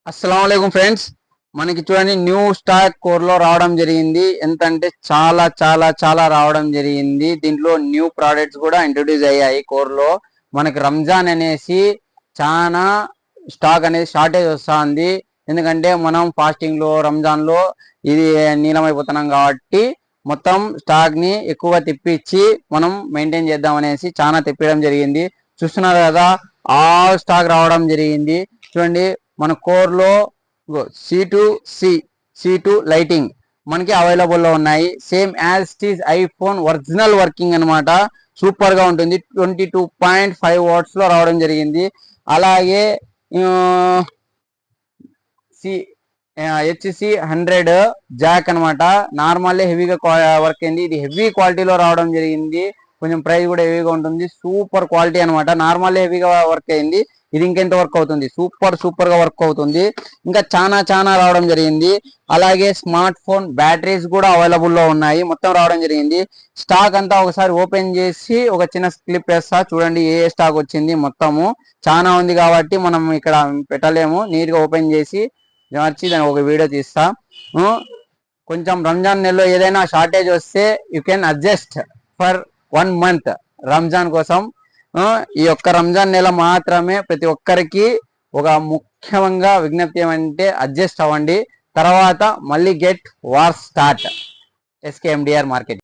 అస్సలం ఫ్రెండ్స్, మనకి చూడండి న్యూ స్టాక్ కోర్లో రావడం జరిగింది. ఎంత అంటే చాలా చాలా చాలా రావడం జరిగింది. దీంట్లో న్యూ ప్రోడక్ట్స్ కూడా ఇంట్రొడ్యూస్ అయ్యాయి కోర్లో. మనకి రంజాన్ అనేసి చాలా స్టాక్ అనేది షార్టేజ్ వస్తుంది. ఎందుకంటే మనం ఫాస్టింగ్ లో రంజాన్ లో ఇది నీలమైపోతున్నాం కాబట్టి మొత్తం స్టాక్ ని ఎక్కువ తెప్పించి మనం మెయింటైన్ చేద్దాం అనేసి చాలా తెప్పించడం జరిగింది. చూస్తున్నారు కదా, ఆల్ స్టాక్ రావడం జరిగింది. చూడండి, మన కోర్ లో సి2 లైటింగ్ మనకి అవైలబుల్ లో ఉన్నాయి. Same as it is iPhone original working అనమాట. సూపర్ గా ఉంటుంది. 22.5 వాట్స్ లో రావడం జరిగింది. అలాగే HC100 జాక్ అనమాట. నార్మల్ హెవీగా వర్క్ అయింది. ఇది హెవీ క్వాలిటీలో రావడం జరిగింది. కొంచెం ప్రైస్ కూడా హెవీగా ఉంటుంది. సూపర్ క్వాలిటీ అనమాట. నార్మల్ హెవీగా వర్క్ అయింది. ఇది ఇంకెంత వర్క్ అవుతుంది, సూపర్ గా వర్క్ అవుతుంది. ఇంకా చాలా రావడం జరిగింది. అలాగే స్మార్ట్ ఫోన్ బ్యాటరీస్ కూడా అవైలబుల్ లో ఉన్నాయి. మొత్తం రావడం జరిగింది. స్టాక్ అంతా ఒకసారి ఓపెన్ చేసి ఒక చిన్న క్లిప్ వేస్తా చూడండి. ఏ స్టాక్ వచ్చింది మొత్తము చాలా ఉంది కాబట్టి మనం ఇక్కడ పెట్టలేము. నీట్ గా ఓపెన్ చేసి మార్చి దానికి ఒక వీడియో తీస్తా. కొంచెం రంజాన్ నెలలో ఏదైనా షార్టేజ్ వస్తే you can adjust for 1 month Ramzan కోసం. ఈ యొక్క రంజాన్ నెల మాత్రమే ప్రతి ఒక్కరికి ఒక ముఖ్యంగా విజ్ఞప్తి ఏమంటే అడ్జస్ట్ అవ్వండి. తర్వాత మళ్ళీ get war start. SKMDR market.